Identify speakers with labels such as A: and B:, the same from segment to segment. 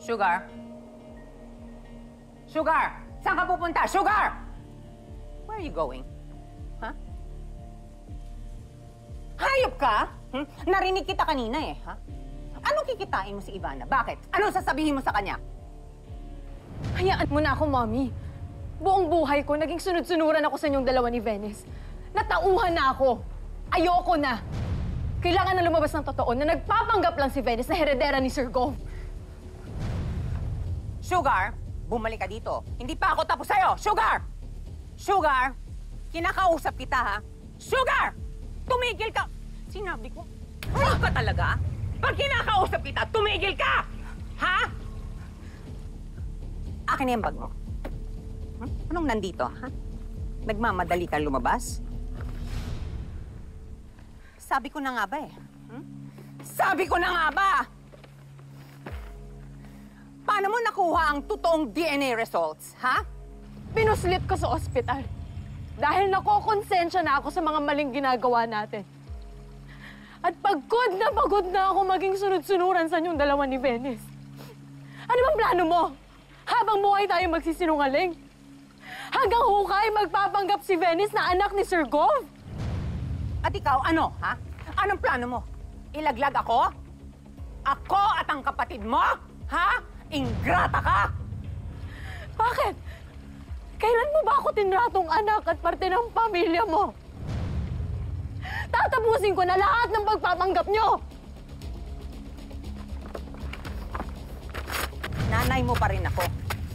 A: Sugar? Sugar! Saan ka pupunta? Sugar! Where are you going? Ha? Hayop ka? Narinig kita kanina eh, ha? Anong kikitain mo si Ivana? Bakit? Anong sasabihin mo sa kanya?
B: Hayaan mo na ako, Mommy. Buong buhay ko, naging sunod-sunuran ako sa inyong dalawa ni Venice. Natauhan na ako. Ayoko na. Kailangan na lumabas ng totoo na nagpapanggap lang si Venice na heredera ni Sir Gov.
A: Sugar, bumalik ka dito. Hindi pa ako tapos sa'yo. Sugar! Sugar, kinakausap kita, ha? Sugar! Tumigil ka! Sinabi ko, ano ka talaga? Pag kinakausap kita, tumigil ka! Ha? Akin na yung bag mo. Anong nandito, ha? Nagmamadali ka lumabas? Sabi ko na nga ba eh. Sabi ko na nga ba! Paano mo nakuha ang totoong DNA results, ha?
B: Pinuslit ko sa ospital. Dahil nakokonsensya na ako sa mga maling ginagawa natin. At pagod na ako maging sunod-sunuran sa inyong dalawa ni Venice. Ano bang plano mo? Habang buhay tayo magsisinungaling? Hanggang hukay magpapanggap si Venice na anak ni Sir Gov?
A: At ikaw, ano, ha? Anong plano mo? Ilaglag ako? Ako at ang kapatid mo? Ha? Ingrata ka?
B: Bakit? Kailan mo ba ako tinratong anak at parte ng pamilya mo? Tatapusin ko na lahat ng pagpapanggap nyo!
A: Nanay mo pa rin ako.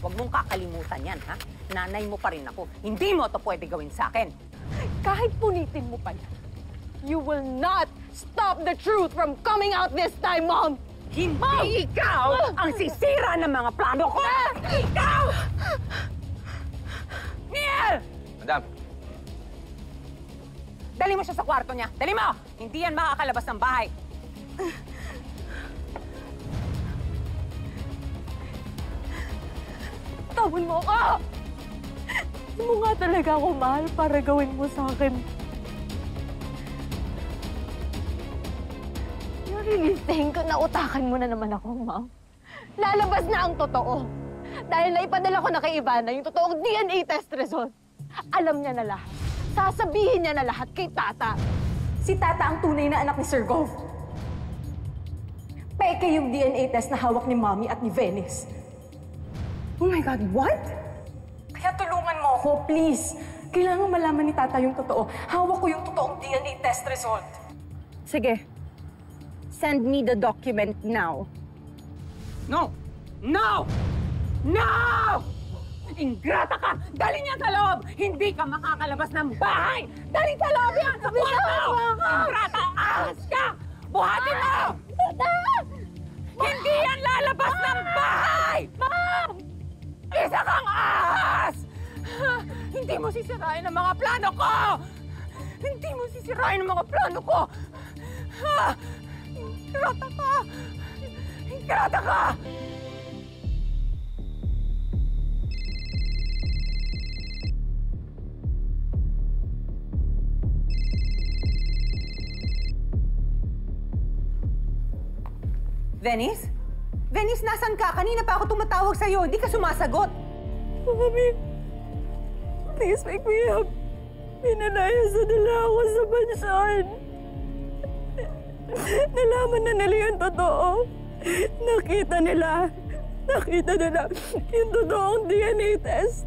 A: Huwag mong kakalimutan yan, ha? Nanay mo pa rin ako. Hindi mo ito pwede gawin sa akin.
B: Kahit punitin mo pa yan, you will not stop the truth from coming out this time, Mom!
A: Hindi ikaw ang sisira ng mga plano ko! Ikaw! Neil!
C: Madam.
A: Dali mo siya sa kwarto niya. Dali mo! Hindi yan makakalabas ng bahay.
B: Tawin mo ako! Hindi mo nga talaga ako mahal para gawin mo sa akin. You really think na utakan mo na naman ako, Ma'am? Lalabas na ang totoo. Dahil naipadala ko na kay Ivana yung totoong DNA test result. Alam niya na lahat. Sasabihin niya na lahat kay Tata. Si Tata ang tunay na anak ni Sir Gov. Peke yung DNA test na hawak ni Mommy at ni Venice.
A: Oh my God, what?
B: Kaya tulungan mo ako, please. Kailangan malaman ni Tata yung totoo. Hawak ko yung totoong DNA test result.
A: Sige. Send me the document now. No! No! No! Ingrata ka! Dali niya sa loob! Hindi ka makakalabas ng bahay! Dali sa loob yan! Sa kwarto! Ingrata! Ahas ka! Buhatin mo! Hindi yan lalabas ng bahay! Ma'am! Isa kang ahas! Hindi mo sisirain ang mga plano ko! Hindi mo sisirain ang mga plano ko! Ingrata ka! Ingrata ka! Venice? Venice, nasan ka? Kanina pa ako tumatawag sa'yo. Hindi ka sumasagot.
B: Mami, please wake me up. Pinalayas na nila ako sa bansan. Nalaman na nila yung totoo. Nakita nila yung totoong DNA test.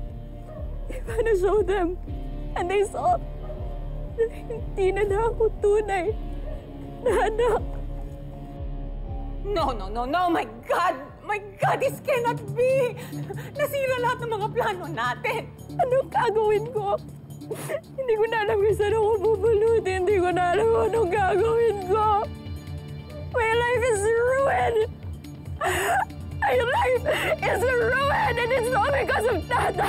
B: I'm gonna show them. And they saw na hindi na ako tunay na anak.
A: No, no, no, no! My God! My God, this cannot be! Nasira lahat ng mga plano natin!
B: Anong gagawin ko? Hindi ko na alam kung saan ako bubulutin. Hindi ko na alam anong gagawin ko. My life is ruined! My life is ruined! And it's all because of Tata!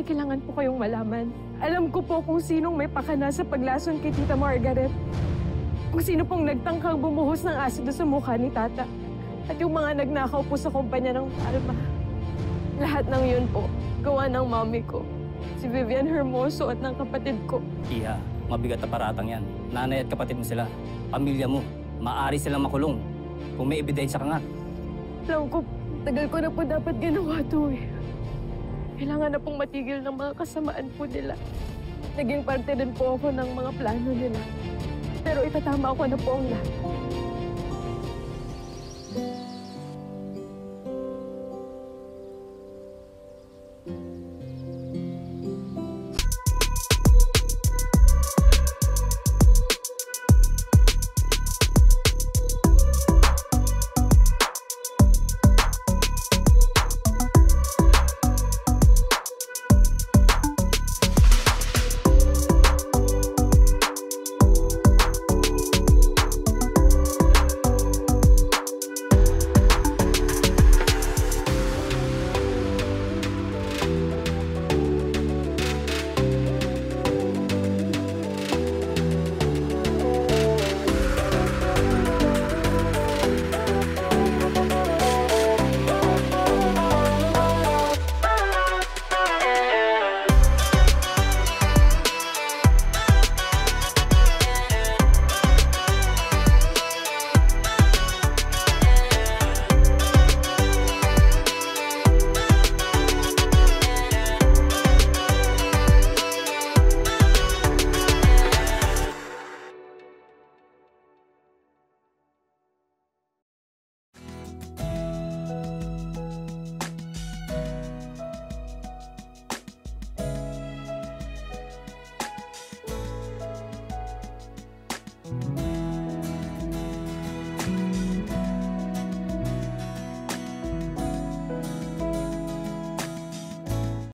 B: may kailangan po kayong malaman. Alam ko po kung sinong may pakana sa paglason kay Tita Margaret. Kung sino pong nagtangkang bumuhos ng asido sa mukha ni Tata. At yung mga nagnakaw po sa kumpanya ng Alma. Lahat ng yun po, gawa ng mami ko. Si Vivian Hermoso at ng kapatid ko.
C: Iha, mabigat na paratang yan. Nanay at kapatid mo sila. Pamilya mo. Maaari silang makulong. Kung may ebidensya ka nga.
B: Alam ko, tagal ko na po dapat ginawa to eh. Kailangan na pong matigil ng mga kasamaan po nila. Naging parte din po ako ng mga plano nila. Pero itatama ko na po ang lahat.